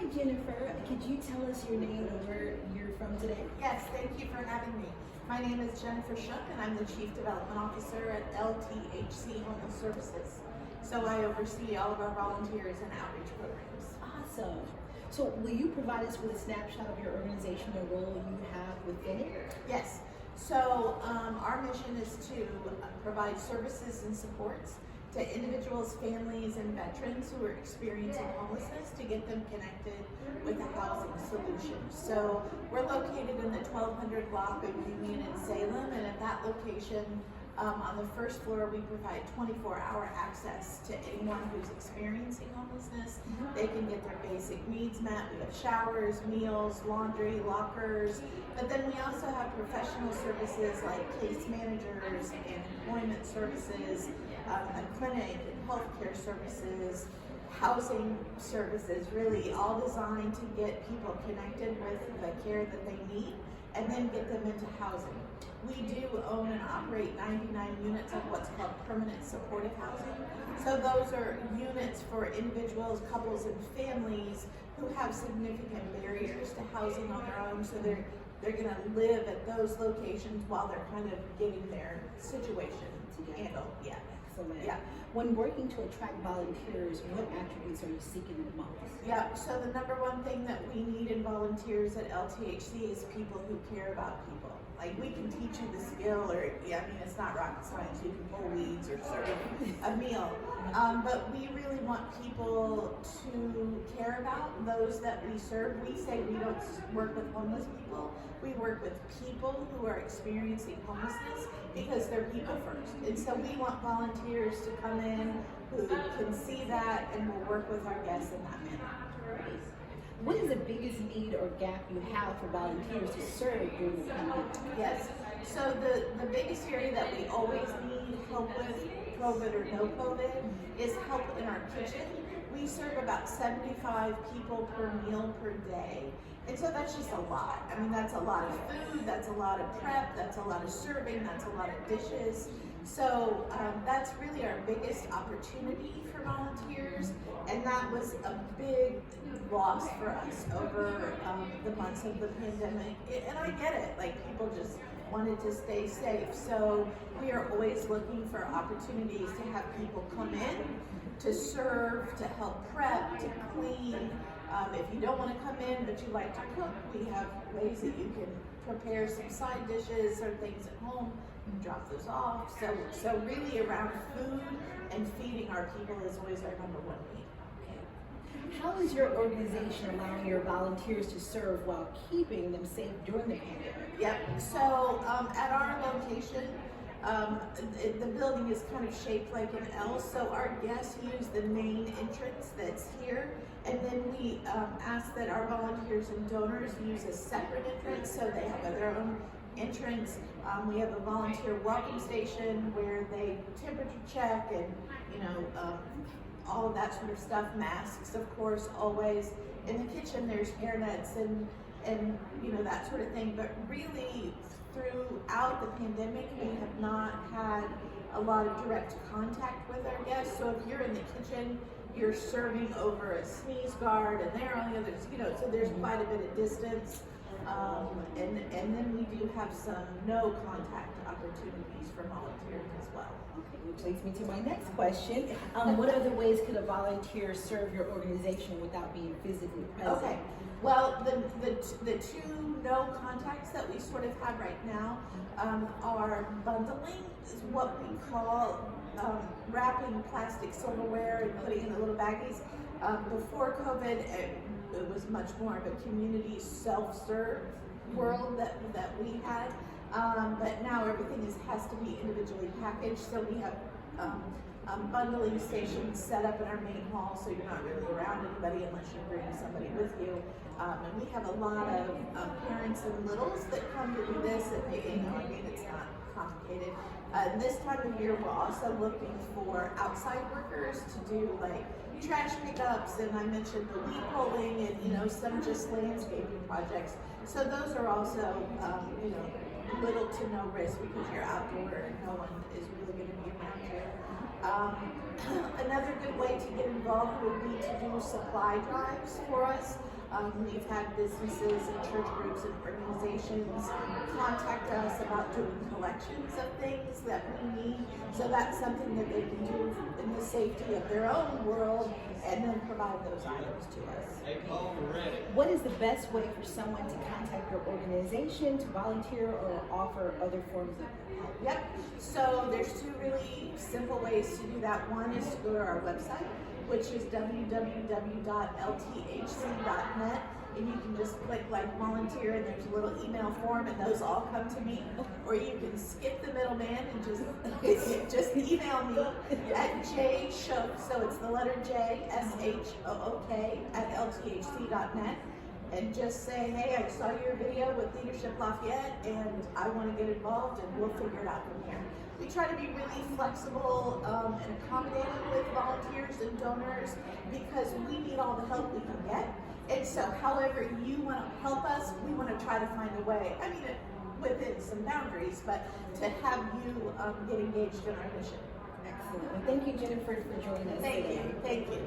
Hi, Jennifer. Could you tell us your name and where you're from today? Yes, thank you for having me. My name is Jennifer Shook, and I'm the Chief Development Officer at Lthc Homeless Services. So I oversee all of our volunteers and outreach programs. Awesome. So will you provide us with a snapshot of your organization and role you have within it? Yes. So our mission is to provide services and supports to individuals, families, and veterans who are experiencing homelessness to get them connected with a housing solution. So we're located in the 1200 block of Union in Salem, and at that location, on the first floor, we provide 24-hour access to anyone who's experiencing homelessness. They can get their basic needs met. We have showers, meals, laundry, lockers, but then we also have professional services like case managers and employment services, a clinic and healthcare services, housing services, really all designed to get people connected with the care that they need and then get them into housing. We do own and operate 99 units of what's called permanent supportive housing. So those are units for individuals, couples, and families who have significant barriers to housing on their own. So they're going to live at those locations while they're kind of getting their situation handled. Yeah. Excellent. Yeah. When working to attract volunteers, what attributes are you seeking the most? Yeah, so the number one thing that we need in volunteers at LTHC is people who care about people. Like, we can teach you the skill, or, I mean, it's not rocket science, you can pull weeds or serve a meal. But we really want people to care about those that we serve. We say we don't work with homeless people, we work with people who are experiencing homelessness because they're people first. And so we want volunteers to come in who can see that and will work with our guests in that manner. What is the biggest need or gap you have for volunteers to serve during the pandemic? Yes, so the biggest area that we always need help with, COVID or no COVID, is help in our kitchen. We serve about 75 people per meal per day. And so that's just a lot. I mean, that's a lot of food, that's a lot of prep, that's a lot of serving, that's a lot of dishes. So that's really our biggest opportunity for volunteers, and that was a big loss for us over the months of the pandemic. And I get it, like, people just wanted to stay safe. So we are always looking for opportunities to have people come in, to serve, to help prep, to clean. If you don't want to come in but you like to cook, we have ways that you can prepare some side dishes or things at home and drop those off. So really around food and feeding our people is always our number one need. Okay. How is your organization allowing your volunteers to serve while keeping them safe during the pandemic? Yep, so at our location, the building is kind of shaped like an L, so our guests use the main entrance that's here, and then we ask that our volunteers and donors use a separate entrance so they have their own entrance. We have a volunteer welcome station where they temperature check and, all of that sort of stuff. Masks, of course, always. In the kitchen, there's hairnets and that sort of thing. But really, throughout the pandemic, we have not had a lot of direct contact with our guests. So if you're in the kitchen, you're serving over a sneeze guard, and they're on the other, so there's quite a bit of distance. And then we do have some no contact opportunities for volunteers as well. Okay, which leads me to my next question. What other ways could a volunteer serve your organization without being physically present? Okay, well, the two no contacts that we sort of have right now are bundling, is what we call wrapping plastic silverware and putting it in little baggies. Before COVID, it was much more of a community self-serve world that we had, but now everything has to be individually packaged. So we have bundling stations set up in our main hall, so you're not really around anybody unless you bring somebody with you. And we have a lot of parents and littles that come to do this, and it's not complicated. This time of year, we're also looking for outside workers to do like trash pickups, and I mentioned the weed pulling, and some just landscaping projects. So those are also little to no risk because you're outdoor and no one is really going to be around you. Another good way to get involved would be to do supply drives for us. We've had businesses and church groups and organizations contact us about doing collections of things that we need. So that's something that they can do in the safety of their own world and then provide those items to us. What is the best way for someone to contact your organization, to volunteer, or offer other forms of help? Yep. So there's two really simple ways to do that. One is to go to our website, which is www.lthc.net, and you can just click like volunteer, and there's a little email form, and those all come to me. Or you can skip the middleman and just email me at jshook, so it's the letter J, SHOOK, at lthc.net. And just say, hey, I saw your video with Leadership Lafayette and I want to get involved, and we'll figure it out from here. We try to be really flexible and accommodating with volunteers and donors because we need all the help we can get. And so however you want to help us, we want to try to find a way, I mean, within some boundaries, but to have you get engaged in our mission. Excellent. Well, thank you, Jennifer, for joining us today. Thank you.